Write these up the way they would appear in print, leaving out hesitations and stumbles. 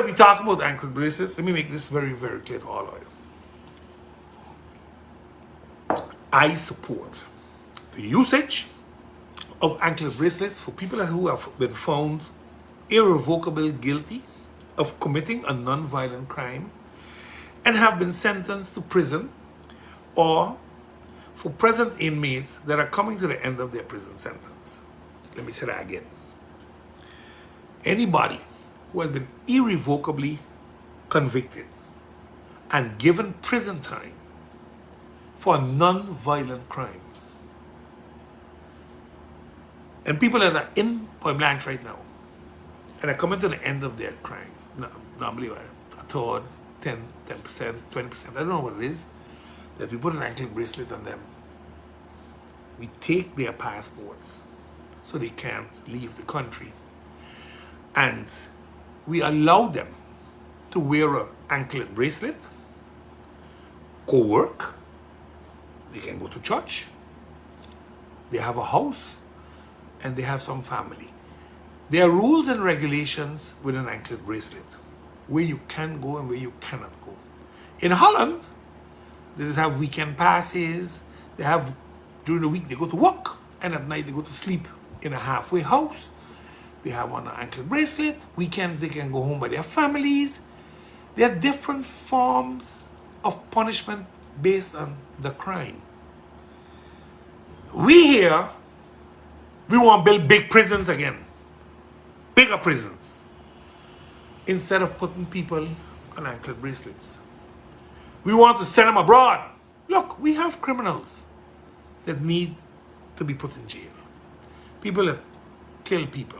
we talk about ankle bracelets, let me make this very, very clear to all of you. I support the usage of ankle bracelets for people who have been found irrevocably guilty of committing a non-violent crime and have been sentenced to prison, or for present inmates that are coming to the end of their prison sentence. Let me say that again. Anybody who has been irrevocably convicted and given prison time for a non-violent crime, and people that are in Point Blanche right now and are coming to the end of their crime, normally a third, 10%, 20%, I don't know what it is, that we put an ankle bracelet on them. We take their passports so they can't leave the country. And we allow them to wear an anklet bracelet, go work, they can go to church, they have a house, and they have some family. There are rules and regulations with an anklet bracelet, where you can go and where you cannot go. In Holland, they just have weekend passes, they have, during the week they go to work, and at night they go to sleep in a halfway house. They have on an ankle bracelet. Weekends they can go home by their families. There are different forms of punishment based on the crime. We here, we want to build big prisons again. Bigger prisons. Instead of putting people on ankle bracelets. We want to send them abroad. Look, we have criminals that need to be put in jail. People that kill people.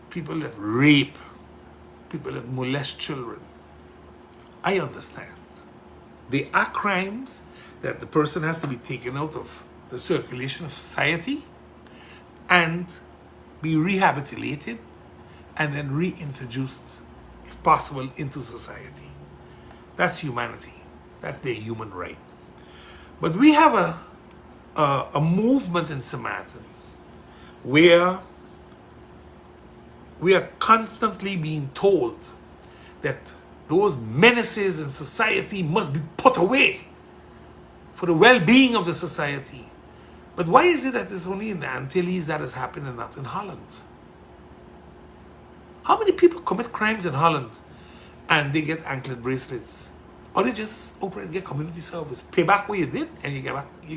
People that rape, people that molest children. I understand. They are crimes that the person has to be taken out of the circulation of society and be rehabilitated and then reintroduced, if possible, into society. That's humanity. That's their human right. But we have a movement in Maarten where we are constantly being told that those menaces in society must be put away for the well-being of the society. But why is it that it's only in the Antilles that has happened and not in Holland? How many people commit crimes in Holland and they get anklet bracelets? Or they just outright get community service. Pay back what you did and you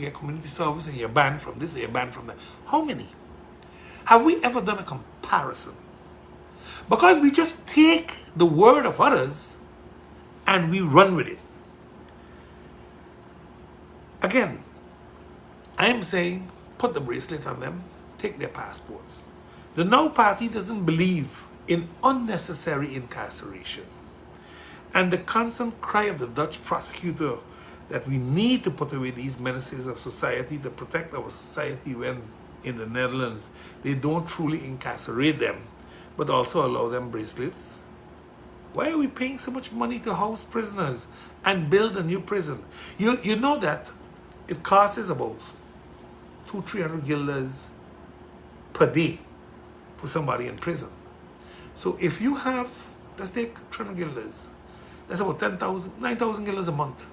get community service and you're banned from this and you're banned from that. How many? Have we ever done a comparison? Because we just take the word of others and we run with it. Again, I am saying put the bracelet on them, take their passports. The Now Party doesn't believe in unnecessary incarceration. And the constant cry of the Dutch prosecutor that we need to put away these menaces of society to protect our society, when in the Netherlands they don't truly incarcerate them but also allow them bracelets. Why are we paying so much money to house prisoners and build a new prison? You know that it costs about 200-300 guilders per day for somebody in prison. So if you have, let's take 300 guilders, that's about 9,000 guilders a month.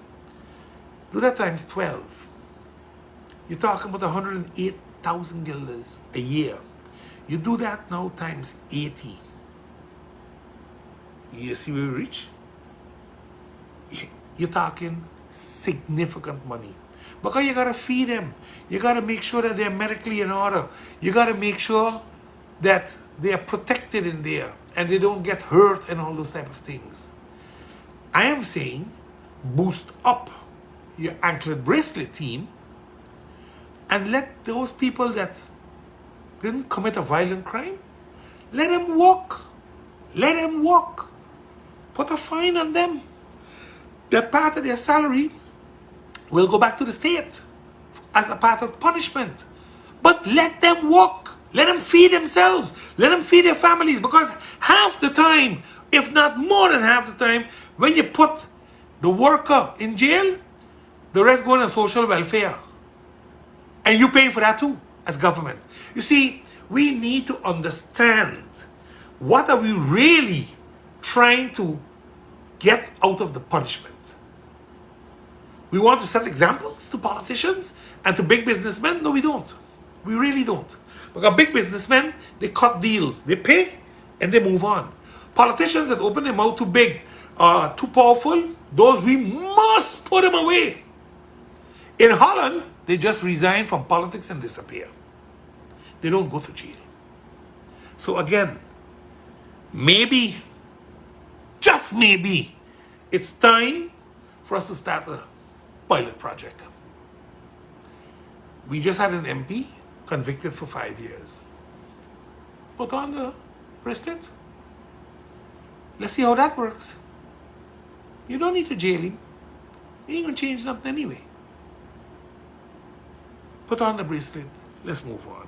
Do that times 12. You're talking about 108,000 guilders a year. You do that now times 80. You see where we reach? You're talking significant money. Because you gotta feed them. You gotta make sure that they're medically in order. You gotta make sure that they are protected in there and they don't get hurt and all those type of things. I am saying boost up your anklet bracelet team and let those people that didn't commit a violent crime, let them walk. Let them walk. Put a fine on them. That part of their salary will go back to the state as a part of punishment. But let them walk. Let them feed themselves. Let them feed their families. Because half the time, if not more than half the time, when you put the worker in jail, the rest going on social welfare. And you pay for that too, as government. You see, we need to understand what are we really trying to get out of the punishment. We want to set examples to politicians and to big businessmen? No, we don't. We really don't. Because big businessmen, they cut deals. They pay and they move on. Politicians that open their mouth too big, too powerful, those we must put them away. In Holland, they just resign from politics and disappear. They don't go to jail. So again, maybe, just maybe, it's time for us to start a pilot project. We just had an MP convicted for 5 years. Put on the bracelet. Let's see how that works. You don't need to jail him. He ain't gonna change nothing anyway. Put on the bracelet. Let's move on.